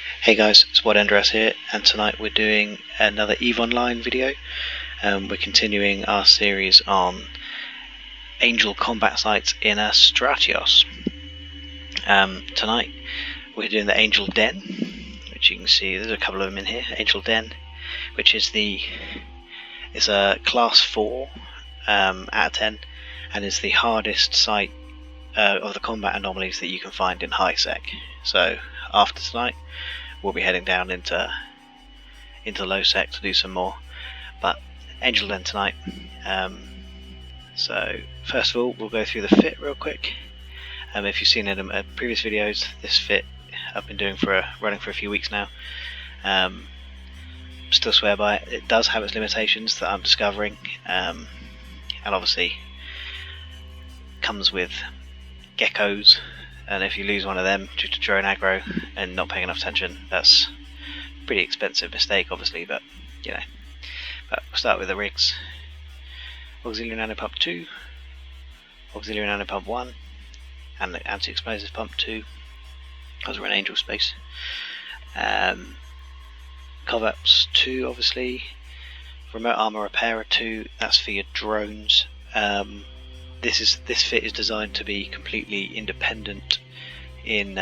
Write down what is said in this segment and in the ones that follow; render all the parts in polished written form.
Hey guys, it's Energized here, and tonight we're doing another EVE Online video. We're continuing our series on Angel combat sites in a Stratios. Tonight we're doing the Angel Den, which you can see there's a couple of them in here. Angel Den, which is it's a class 4 out of 10, and is the hardest site of the combat anomalies that you can find in high sec. So after tonight we'll be heading down into low sec to do some more, but Angel Den tonight. So first of all we'll go through the fit real quick. If you've seen it in previous videos, this fit I've been doing running for a few weeks now. Still swear by it. It does have its limitations that I'm discovering, and obviously comes with geckos, and if you lose one of them due to drone aggro and not paying enough attention, that's a pretty expensive mistake obviously, but you know. But we'll start with the rigs. Auxiliary Nano Pump 2, Auxiliary Nano Pump 1, and the Anti-Explosive Pump 2, because we're in Angel space. Covert 2 obviously, Remote Armor Repairer 2, that's for your drones. This fit is designed to be completely independent in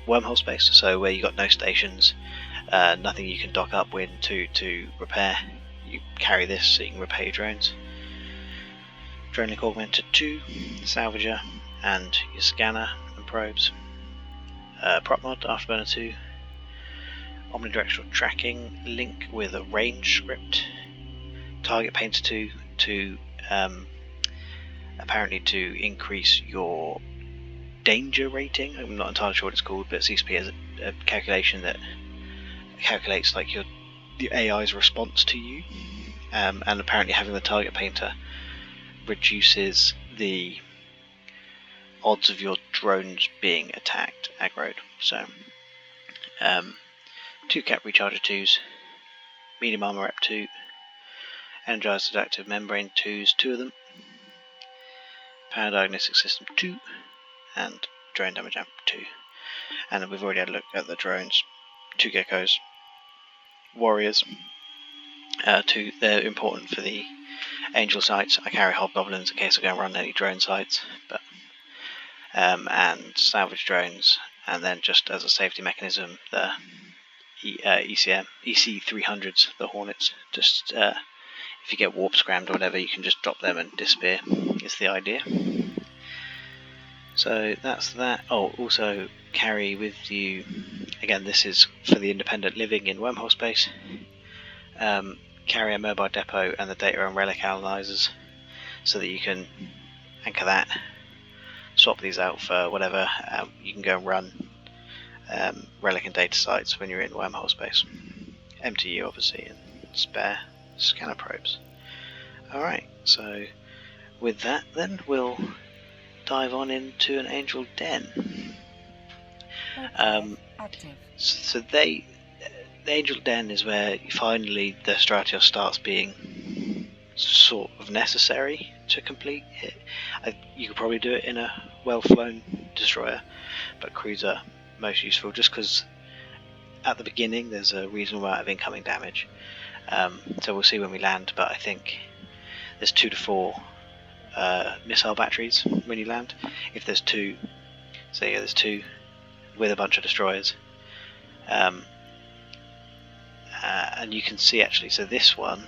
Wormhole space, so where you got no stations, nothing you can dock up with to repair. You carry this so you can repair your drones. Relic Augmentor II, Salvager, and your scanner and probes. Prop mod Afterburner II, Omnidirectional tracking link with a range script. Target Painter 2 to apparently to increase your danger rating. I'm not entirely sure what it's called, but it seems to be a calculation that calculates like the AI's response to you, and apparently having the target painter reduces the odds of your drones being attacked, aggroed. So 2 cap recharger 2s, medium armor rep 2, Energized adaptive membrane 2s, 2 of them, Power Diagnostic System 2, and Drone Damage Amp 2. And then we've already had a look at the drones. 2 geckos, warriors, 2. They're important for the Angel sites. I carry hobgoblins in case I go and run any drone sites, but and salvage drones, and then just as a safety mechanism, the EC-300s, the Hornets. Just if you get warp scrammed or whatever, you can just drop them and disappear. Is the idea. So that's that. Oh, also carry with you, again this is for the independent living in Wormhole space, carry a mobile depot and the data and relic analyzers so that you can anchor that, swap these out for whatever. You can go and run relic and data sites when you're in Wormhole space. MTU obviously, and spare scanner probes. Alright, so with that then we'll dive on into an Angel Den. So the Angel Den is where finally the Stratios starts being sort of necessary to complete it. You could probably do it in a well-flown destroyer, but cruiser most useful, just because at the beginning there's a reasonable amount of incoming damage. So we'll see when we land, but I think there's 2 to 4 missile batteries when you land. If there's 2, so yeah, there's 2 with a bunch of destroyers, and you can see actually, so this one,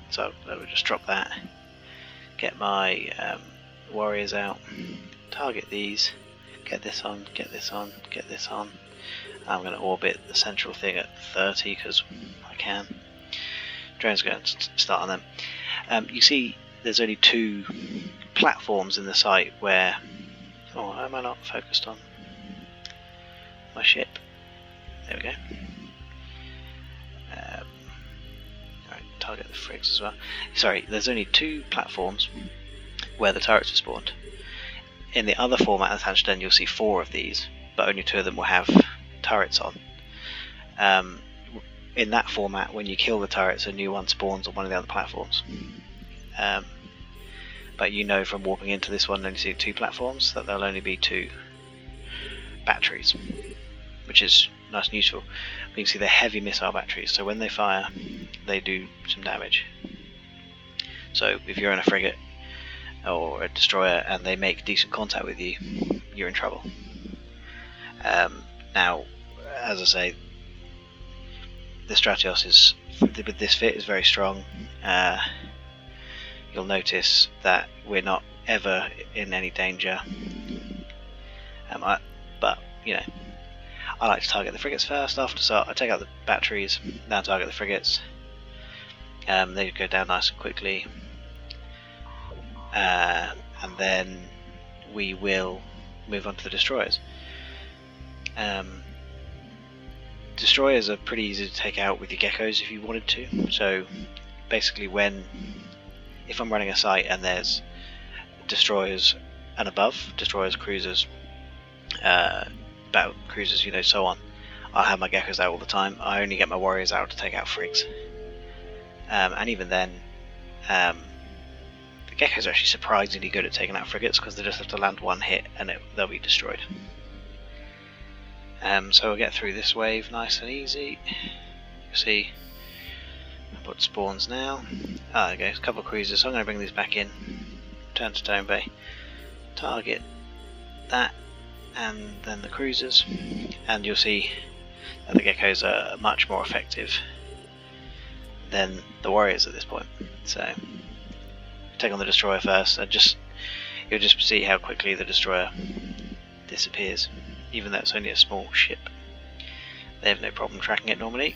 so I will just drop that, get my warriors out, target these, get this on, get this on, get this on. I'm going to orbit the central thing at 30 because I can. Drone's going to start on them. You see there's only 2 platforms in the site where, oh, am I not focused on my ship? There we go. Alright, target the frigs as well. Sorry, there's only 2 platforms where the turrets are spawned. In the other format of the Angel Den you'll see 4 of these, but only 2 of them will have turrets on. In that format, when you kill the turrets, a new one spawns on one of the other platforms. But you know from walking into this one and you see 2 platforms that there'll only be 2 batteries, which is nice and useful. But you can see they're heavy missile batteries, so when they fire, they do some damage. So if you're in a frigate or a destroyer and they make decent contact with you, you're in trouble. Now, as I say, the Stratios with this fit is very strong. You'll notice that we're not ever in any danger. But you know, I like to target the frigates first. After start, I take out the batteries, then target the frigates. They go down nice and quickly, and then we will move on to the destroyers. Destroyers are pretty easy to take out with your geckos if you wanted to. So basically, if I'm running a site and there's destroyers and above, destroyers, cruisers, battle cruisers, so on, I'll have my geckos out all the time. I only get my warriors out to take out frigs, and even then, the geckos are actually surprisingly good at taking out frigates because they just have to land one hit and they'll be destroyed. So we'll get through this wave nice and easy. You see what spawns now. There we go, a couple of cruisers, so I'm going to bring these back in, turn to Stone Bay, target that, and then the cruisers, and you'll see that the geckos are much more effective than the warriors at this point. So take on the destroyer first, and you'll just see how quickly the destroyer disappears, even though it's only a small ship. They have no problem tracking it normally.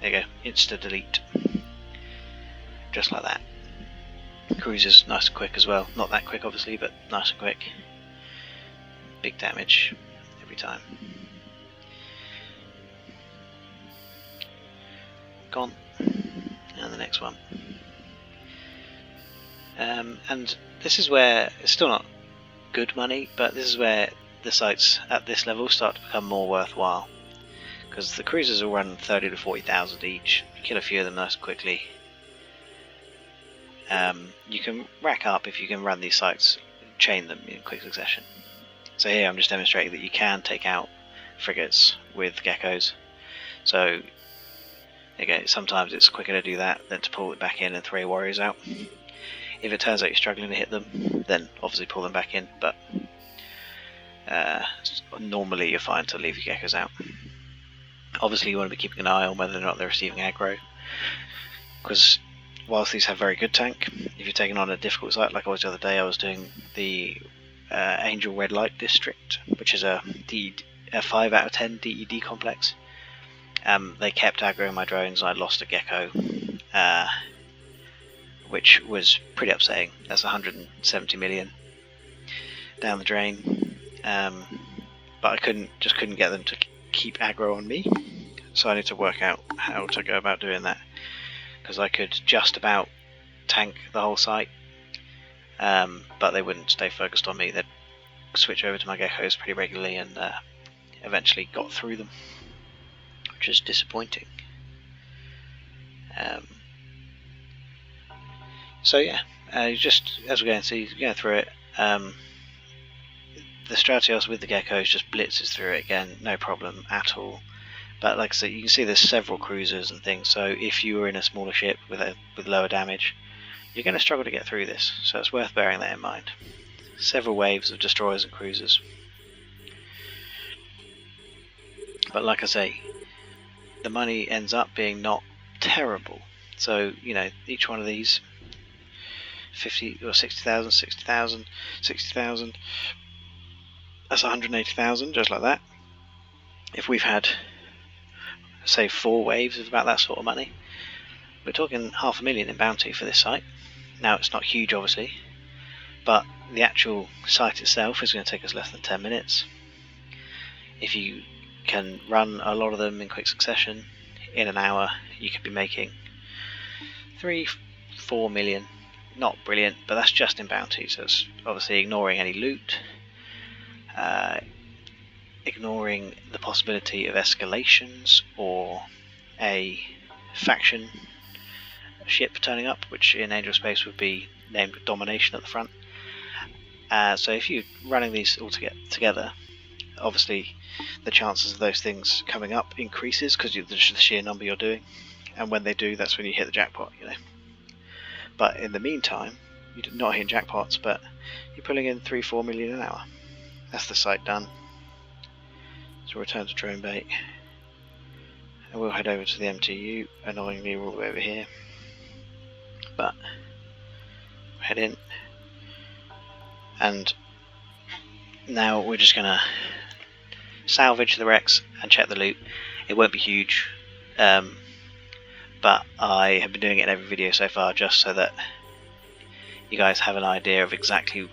There you go, insta delete, just like that. Cruisers nice and quick as well, not that quick obviously, but nice and quick. Big damage every time. Gone, and the next one. And this is where it's still not good money, but this is where the sites at this level start to become more worthwhile, because the cruisers will run 30 to 40,000 each. You kill a few of them nice and quickly. You can rack up if you can run these sites, chain them in quick succession. So here I'm just demonstrating that you can take out frigates with geckos. So again, sometimes it's quicker to do that than to pull it back in and throw your warriors out. If it turns out you're struggling to hit them, then obviously pull them back in, but normally you're fine to leave your geckos out. Obviously you want to be keeping an eye on whether or not they're receiving aggro, because whilst these have very good tank, if you're taking on a difficult site, like I was the other day, I was doing the Angel Red Light District, which is a 5 out of 10 DED complex. They kept aggroing my drones and I lost a gecko, which was pretty upsetting. That's 170 million down the drain, but I couldn't get them to keep aggro on me, so I need to work out how to go about doing that, because I could just about tank the whole site, but they wouldn't stay focused on me. They'd switch over to my geckos pretty regularly, and eventually got through them, which is disappointing. So yeah, just as we're going to see, going through it, the Stratios with the geckos just blitzes through it again, no problem at all. But like I said, you can see there's several cruisers and things, so if you were in a smaller ship with lower damage, you're going to struggle to get through this, so it's worth bearing that in mind. Several waves of destroyers and cruisers. But like I say, the money ends up being not terrible. So, each one of these, 50 or 60,000, 60,000, 60,000, that's 180,000, just like that. If we've had, say, 4 waves of about that sort of money, we're talking 500,000 in bounty for this site. Now, it's not huge, obviously, but the actual site itself is going to take us less than 10 minutes. If you can run a lot of them in quick succession, in an hour, you could be making 3-4 million. Not brilliant, but that's just in bounty, so it's obviously ignoring any loot, ignoring the possibility of escalations or a faction ship turning up, which in Angel Space would be named Domination at the front. So if you're running these all together, obviously the chances of those things coming up increases because the sheer number you're doing, and when they do, that's when you hit the jackpot, you know. But in the meantime, you're not hitting jackpots, but you're pulling in 3-4 million an hour. That's the site done. So return to drone bait, and we'll head over to the MTU. Annoyingly, we're all the way over here, but head in, and now we're just gonna salvage the wrecks and check the loot. It won't be huge, but I have been doing it in every video so far just so that you guys have an idea of exactly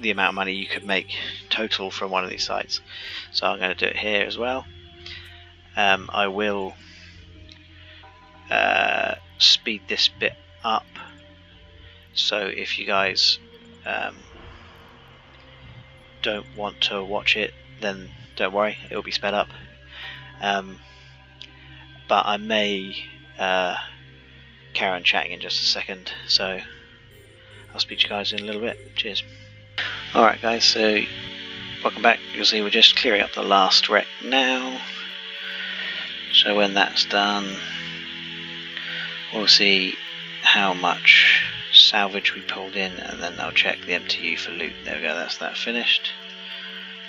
the amount of money you could make total from one of these sites. So I'm going to do it here as well. I will speed this bit up, so if you guys don't want to watch it, then don't worry, it will be sped up. But I may carry on chatting in just a second, so I'll speak to you guys in a little bit. Cheers. Alright guys, so welcome back. You'll see we're just clearing up the last wreck now. So when that's done, we'll see how much salvage we pulled in, and then I'll check the MTU for loot. There we go, that's that finished.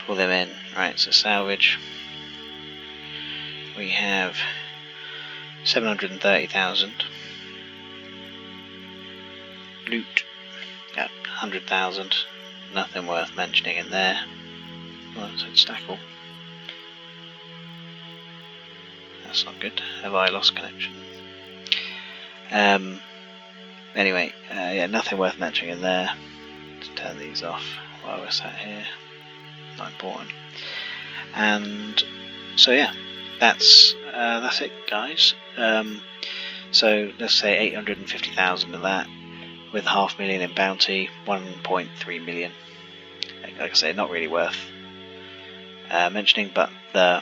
Pull them in. Right, so salvage. We have 730,000. Loot at 100,000. Nothing worth mentioning in there. Well, that's a stackle. That's not good. Have I lost connection? Anyway, yeah, nothing worth mentioning in there. Let's turn these off while we're sat here. Not important. And so yeah, that's it, guys. So let's say 850,000 of that, with 500,000 in bounty, 1.3 million. Like I say, not really worth mentioning, but the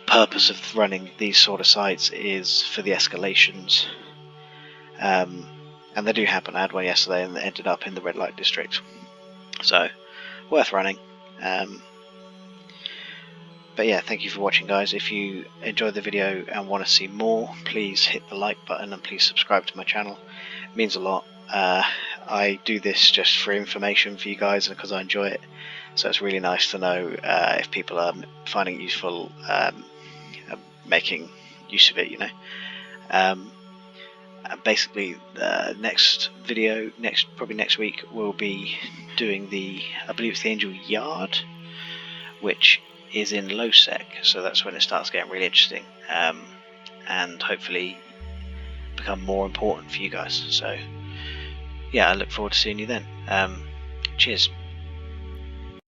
purpose of running these sort of sites is for the escalations, and they do happen. I had one yesterday and it ended up in the red light district, so worth running. But yeah, thank you for watching, guys. If you enjoyed the video and want to see more, please hit the like button and please subscribe to my channel. It means a lot. I do this just for information for you guys and because I enjoy it, so it's really nice to know if people are finding it useful, making use of it, you know. Basically, the next video, probably next week, we'll be doing I believe it's the Angel Yard, which is in low sec, so that's when it starts getting really interesting, and hopefully become more important for you guys. So yeah, I look forward to seeing you then. Cheers.